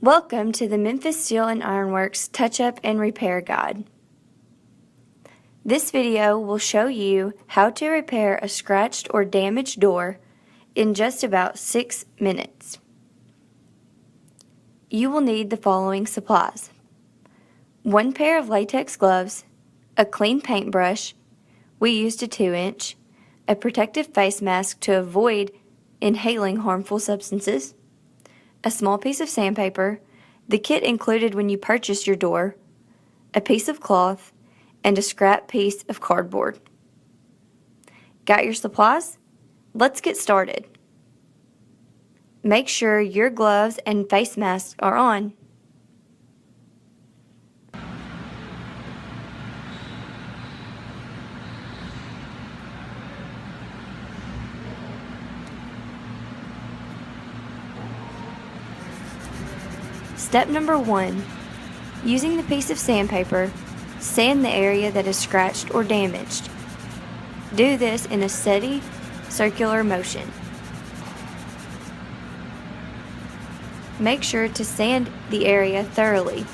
Welcome to the Memphis Steel and Iron Works Touch-Up and Repair Guide. This video will show you how to repair a scratched or damaged door in just about 6 minutes. You will need the following supplies: 1 pair of latex gloves, a clean paintbrush, we used a 2-inch, a protective face mask to avoid inhaling harmful substances, a small piece of sandpaper, the kit included when you purchased your door, a piece of cloth, and a scrap piece of cardboard. Got your supplies? Let's get started. Make sure your gloves and face masks are on. Step number 1. Using the piece of sandpaper, sand the area that is scratched or damaged. Do this in a steady, circular motion. Make sure to sand the area thoroughly.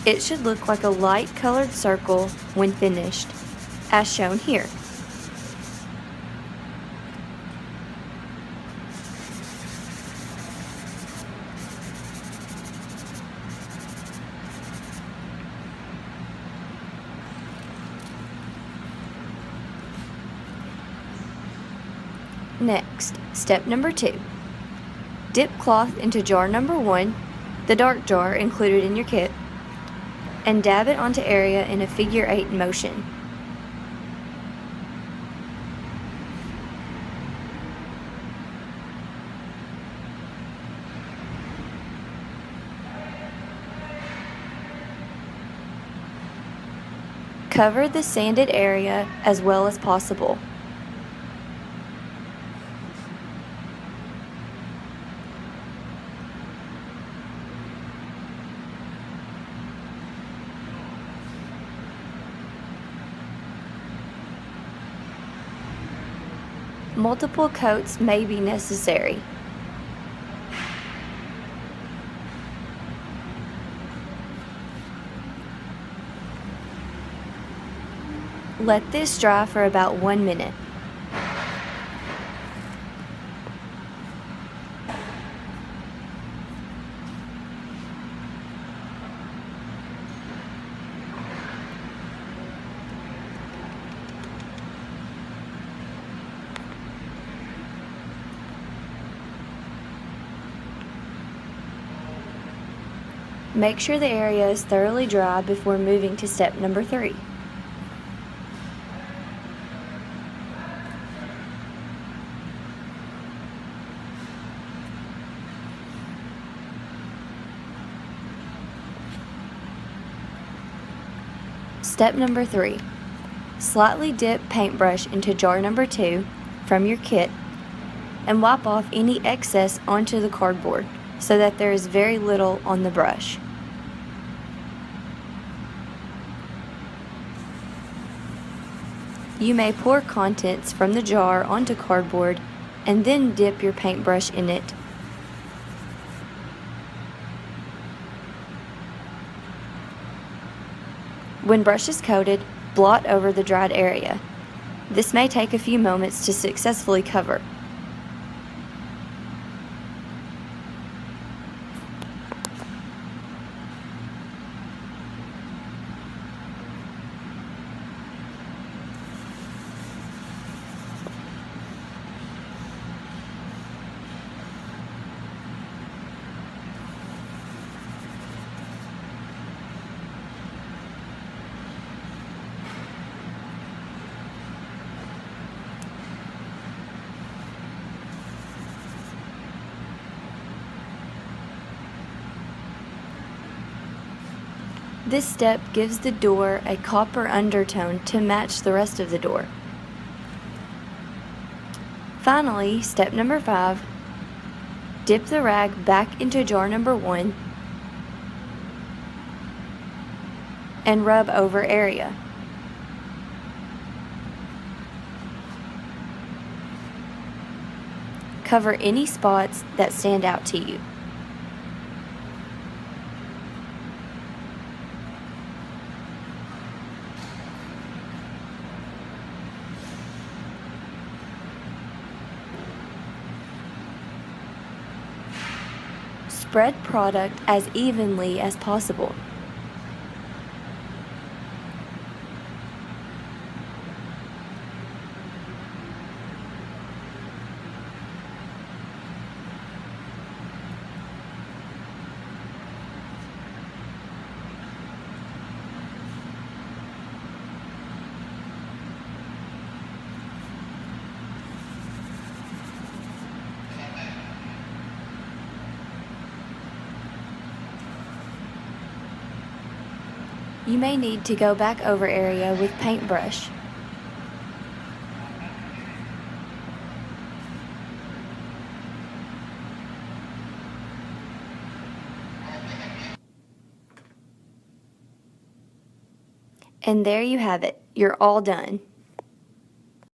It should look like a light-colored circle when finished, as shown here. Next, step number 2. Dip cloth into jar number 1, the dark jar included in your kit, and dab it onto area in a figure 8 motion. Cover the sanded area as well as possible. Multiple coats may be necessary. Let this dry for about 1 minute. Make sure the area is thoroughly dry before moving to step number 3. Step number 3. Slightly dip paintbrush into jar number 2 from your kit and wipe off any excess onto the cardboard so that there is very little on the brush. You may pour contents from the jar onto cardboard and then dip your paintbrush in it. When brush is coated, blot over the dried area. This may take a few moments to successfully cover. This step gives the door a copper undertone to match the rest of the door. Finally, step number 5, dip the rag back into jar number 1 and rub over area. Cover any spots that stand out to you. Spread product as evenly as possible. You may need to go back over area with paintbrush. And there you have it. You're all done.